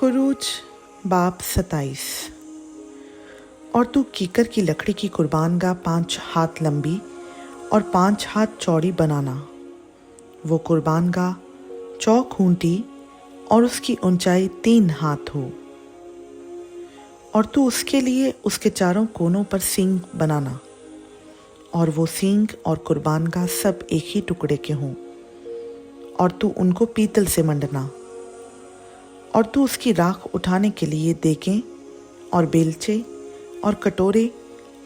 खुरूज बाब 27। और तू कीकर की लकड़ी की कुर्बानगाह 5 हाथ लंबी और 5 हाथ चौड़ी बनाना। वो कुर्बानगाह चौखूंटी और उसकी ऊंचाई 3 हाथ हो। और तू उसके लिए उसके चारों कोनों पर सींग बनाना, और वो सींग और कुर्बानगाह सब एक ही टुकड़े के हों। और तू उनको पीतल से मंडना। और तू उसकी राख उठाने के लिए देगें और बेलचे और कटोरे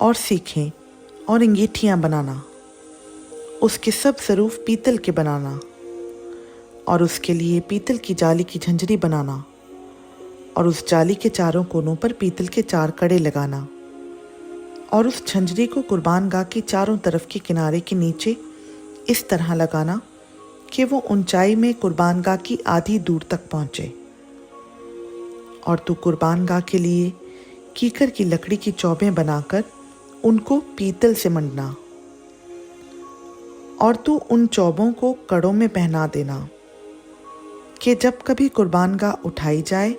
और सीखें और अंगीठियाँ बनाना। उसके सब ज़रूफ पीतल के बनाना। और उसके लिए पीतल की जाली की झंझरी बनाना, और उस जाली के चारों कोनों पर पीतल के 4 कड़े लगाना। और उस झंझरी को कुर्बानगाह की चारों तरफ के किनारे के नीचे इस तरह लगाना कि वो ऊंचाई में कुर्बानगाह की आधी दूर तक पहुँचे। और तू कुर्बानगाह के लिए कीकर की लकड़ी की चौबें बनाकर उनको पीतल से मंडना। और तू उन चौबों को कड़ों में पहना देना कि जब कभी कुर्बानगाह उठाई जाए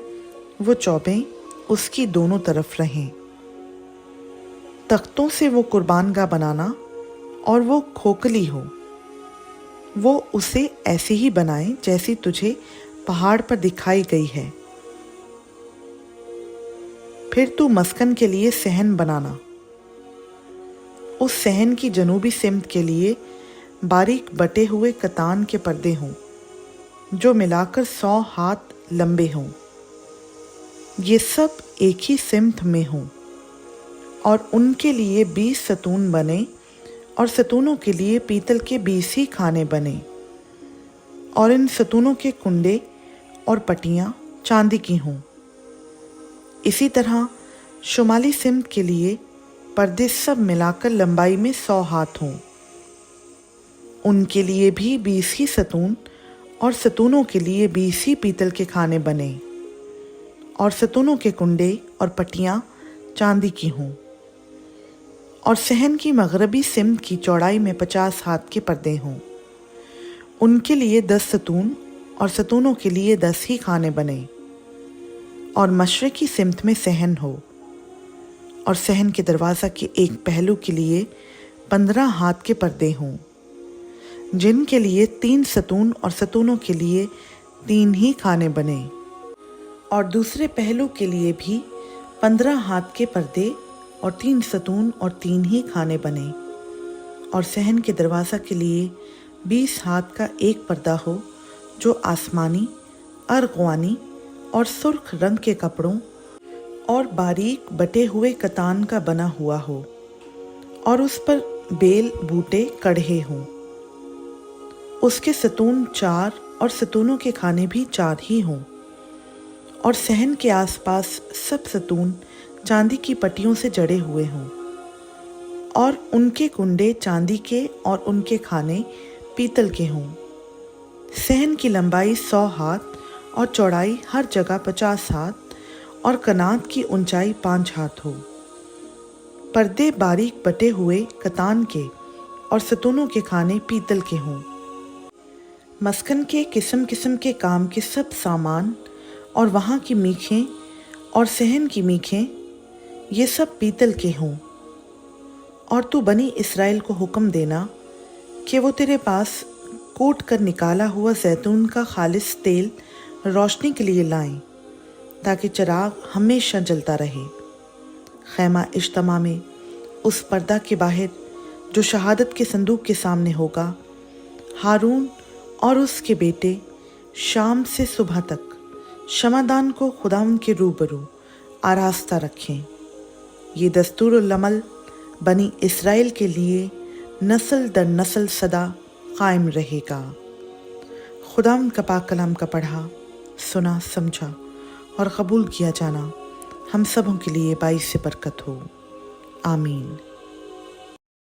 वो चौबें उसकी दोनों तरफ रहें। तख्तों से वो कुर्बानगाह बनाना, और वो खोखली हो। वो उसे ऐसे ही बनाए जैसी तुझे पहाड़ पर दिखाई गई है। फिर तू मस्कन के लिए सहन बनाना। उस सहन की जनूबी सिमत के लिए बारीक बटे हुए कतान के पर्दे हों, जो मिलाकर 100 हाथ लंबे हों। ये सब एक ही सिमत में हों। और उनके लिए 20 सतून बने, और सतूनों के लिए पीतल के 20 ही खाने बने। और इन सतूनों के कुंडे और पटियाँ चांदी की हों। इसी तरह शुमाली सिमत के लिए पर्दे सब मिलाकर लंबाई में 100 हाथ हों। उनके लिए भी 20 ही सतून, और सतूनों के लिए 20 ही पीतल के खाने बने। और सतूनों के कुंडे और पटियाँ चांदी की हों। और सहन की मगरबी सिमत की चौड़ाई में 50 हाथ के पर्दे हों। उनके लिए 10 सतून, और सतूनों के लिए 10 ही खाने बने। और मशरकी सिमत में सहन हो। और सहन के दरवाज़ा के एक पहलू के लिए 15 हाथ के पर्दे हों, जिनके लिए 3 सतून, और सतूनों के लिए 3 ही खाने बने। और दूसरे पहलू के लिए भी 15 हाथ के पर्दे और 3 सतून और 3 ही खाने बने। और सहन के दरवाज़ा के लिए 20 हाथ का एक पर्दा हो, जो आसमानी, अर्गवानी और सुर्ख रंग के कपड़ों और बारीक बटे हुए कतान का बना हुआ हो, और उस पर बेल बूटे कढ़े हों। उसके सतून 4, और सतूनों के खाने भी 4 ही हों। और सहन के आसपास सब सतून चांदी की पट्टियों से जड़े हुए हों। और उनके कुंडे चांदी के, और उनके खाने पीतल के हों। सहन की लंबाई 100 हाथ, और चौड़ाई हर जगह 50 हाथ, और कनात की ऊंचाई 5 हाथ हो। पर्दे बारीक बटे हुए कतान के, और सतूनों के खाने पीतल के हों। मस्कन के किस्म किस्म के काम के सब सामान, और वहाँ की मीखें और सहन की मीखें, ये सब पीतल के हों। और तू बनी इस्राएल को हुक्म देना कि वो तेरे पास कूट कर निकाला हुआ जैतून का खालिस तेल रोशनी के लिए लाएं, ताकि चिराग हमेशा जलता रहे। खैमा इज्तिमा में उस पर्दा के बाहर जो शहादत के संदूक के सामने होगा, हारून और उसके बेटे शाम से सुबह तक शमादान को खुदावंद के रूबरू आरास्ता रखें। ये दस्तूरुल अमल बनी इस्राएल के लिए नस्ल दर नस्ल सदा कायम रहेगा। खुदावंद का पाक कलाम का पढ़ा, सुना, समझा और कबूल किया जाना हम सबों के लिए बाइस से बरकत हो। आमीन।